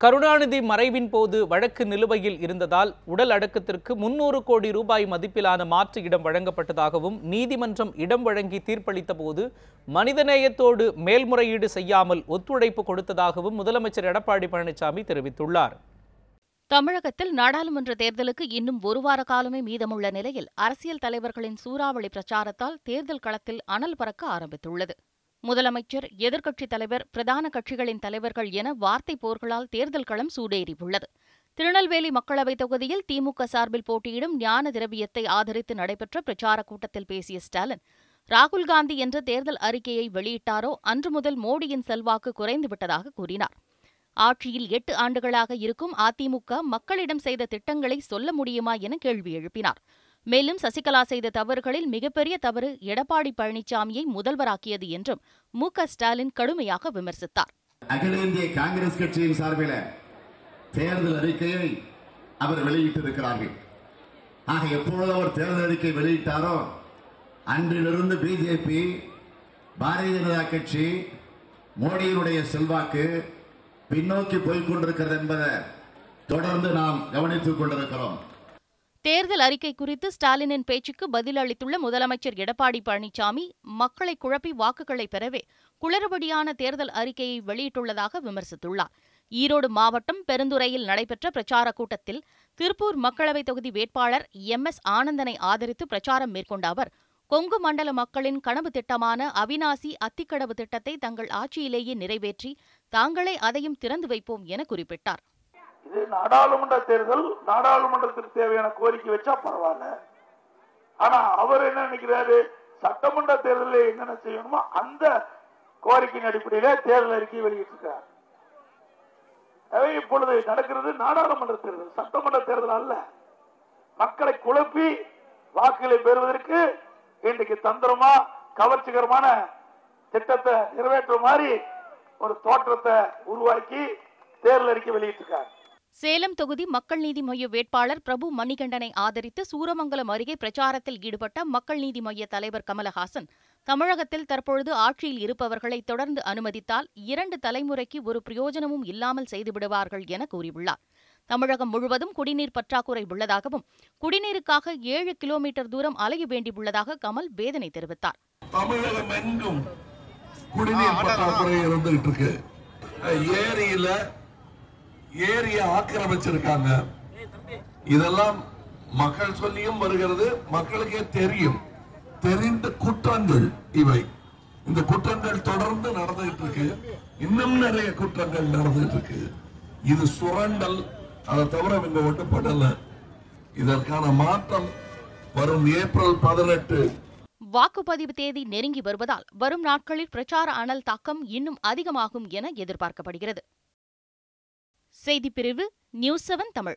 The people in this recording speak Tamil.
கருணாநிதி மறைவின் போது வழக்கு நிலுவையில் இருந்ததால் உடல் அடக்கத்திற்கு 300 கோடி ரூபாய் மதிப்பிலான மாற்று இடம் வழங்கப்பட்டதாகவும் நீதிமன்றம் இடம் வழங்கி தீர்ப்பளித்த போது மனிதநேயத்தோடு மேல்முறையீடு செய்யாமல் ஒத்துழைப்பு கொடுத்ததாகவும் முதலமைச்சர் எடப்பாடி பழனிசாமி தெரிவித்துள்ளார். தமிழகத்தில் நாடாளுமன்ற தேர்தலுக்கு இன்னும் ஒரு வார காலமே மீதமுள்ள நிலையில் அரசியல் தலைவர்களின் சூறாவளி பிரச்சாரத்தால் தேர்தல் களத்தில் அனல் பறக்க ஆரம்பித்துள்ளது. முதலமைச்சர், எதிர்க்கட்சித் தலைவர், பிரதான கட்சிகளின் தலைவர்கள் என வார்த்தை போர்களால் தேர்தல் களம் சூடேறியுள்ளது. திருநெல்வேலி மக்களவைத் தொகுதியில் திமுக சார்பில் போட்டியிடும் ஞான திரவியத்தை ஆதரித்து நடைபெற்ற பிரச்சாரக் கூட்டத்தில் பேசிய ஸ்டாலின், ராகுல்காந்தி என்ற தேர்தல் அறிக்கையை வெளியிட்டாரோ அன்று முதல் மோடியின் செல்வாக்கு குறைந்துவிட்டதாக கூறினார். ஆட்சியில் 8 ஆண்டுகளாக இருக்கும் அதிமுக மக்களிடம் செய்த திட்டங்களை சொல்ல முடியுமா என கேள்வி எழுப்பினார். மேலும் சசிகலா செய்த தவறுகளில் மிகப்பெரிய தவறு எடப்பாடி பழனிசாமியை முதல்வராக்கியது என்றும் மு.க.ஸ்டாலின் கடுமையாக விமர்சித்தார். அகில இந்திய காங்கிரஸ் கட்சியின் சார்பில் தேர்தல் அறிக்கையை அவர் வெளியிட்டிருக்கிறார்கள். ஆக எப்பொழுது அவர் தேர்தல் அறிக்கை வெளியிட்டாரோ அன்றிலிருந்து பிஜேபி, பாரதிய ஜனதா கட்சி, மோடியினுடைய செல்வாக்கு பின்னோக்கி போய்க் கொண்டிருக்கிறது என்பதை தொடர்ந்து நாம் கவனித்துக் கொண்டிருக்கிறோம். தேர்தல் அறிக்கை குறித்து ஸ்டாலினின் பேச்சுக்கு பதில் அளித்துள்ள முதலமைச்சர் எடப்பாடி பழனிசாமி, மக்களை குழப்பி வாக்குகளை பெறவே குளறுபடியான தேர்தல் அறிக்கையை வெளியிட்டுள்ளதாக விமர்சித்துள்ளார். ஈரோடு மாவட்டம் பெருந்துறையில் நடைபெற்ற பிரச்சாரக் கூட்டத்தில் திருப்பூர் மக்களவைத் தொகுதி வேட்பாளர் MS ஆனந்தனை ஆதரித்து பிரச்சாரம் மேற்கொண்ட அவர், கொங்கு மண்டல மக்களின் கனவு திட்டமான அவிநாசி அத்திக்கடவு திட்டத்தை தங்கள் ஆட்சியிலேயே நிறைவேற்றி தாங்களே அதையும் திறந்து வைப்போம் என குறிப்பிட்டார். இது நாடாளுமன்ற தேர்தல், நாடாளுமன்றத்திற்கு தேவையான கோரிக்கை வச்சா பரவாயில்ல. ஆனா அவர் என்ன நினைக்கிறாரு, சட்டமன்ற தேர்தலில் என்னென்ன செய்யணுமோ அந்த கோரிக்கையின் அடிப்படையில தேர்தல் அறிக்கையை வெளியிட்டிருக்கிறார். இப்பொழுது நடக்கிறது நாடாளுமன்ற தேர்தல், சட்டமன்ற தேர்தல் அல்ல. மக்களை குழப்பி வாக்குகளை பெறுவதற்கு இன்றைக்கு தந்திரமா கவர்ச்சிகரமான திட்டத்தை நிறைவேற்ற மாதிரி ஒரு தோற்றத்தை உருவாக்கி தேர்தல் அறிக்கை வெளியிட்டிருக்கார். சேலம் தொகுதி மக்கள் நீதி மய்ய வேட்பாளர் பிரபு மணிகண்டனை ஆதரித்து சூரமங்கலம் அருகே பிரச்சாரத்தில் ஈடுபட்ட மக்கள் நீதி மய்ய தலைவர் கமலஹாசன், தமிழகத்தில் தற்பொழுது ஆட்சியில் இருப்பவர்களை தொடர்ந்து அனுமதித்தால் 2 தலைமுறைக்கு ஒரு பிரயோஜனமும் இல்லாமல் செய்துவிடுவார்கள் என கூறியுள்ளார். தமிழகம் முழுவதும் குடிநீர் பற்றாக்குறை உள்ளதாகவும் குடிநீருக்காக 7 கிலோமீட்டர் தூரம் அலைய வேண்டியுள்ளதாக கமல் வேதனை தெரிவித்தார். தமிழகம் எங்கும் குடிநீர் பற்றாக்குறை இருந்துகிட்டு இருக்கு. ஏரியை ஆக்கிரமிச்சிருக்காங்க. இதெல்லாம் மக்கள் சொல்லியும் வருகிறது, மக்களுக்கே தெரியும். தெரிந்த குற்றங்கள் இவை. இந்த குற்றங்கள் தொடர்ந்து நடந்துகிட்டு இருக்கு. இன்னும் நிறைய குற்றங்கள் நடந்துகிட்டு இருக்கு. இது சுரண்டல், அதை தவிர இவங்க ஒட்டுப்படல. இதற்கான மாற்றம் வரும் ஏப்ரல் 18. வாக்குப்பதிவு தேதி நெருங்கி வருவதால் வரும் நாட்களில் பிரச்சார அனல் தாக்கம் இன்னும் அதிகமாகும் என எதிர்பார்க்கப்படுகிறது. செய்திப்பிரிவு நியூஸ் 7 தமிழ்.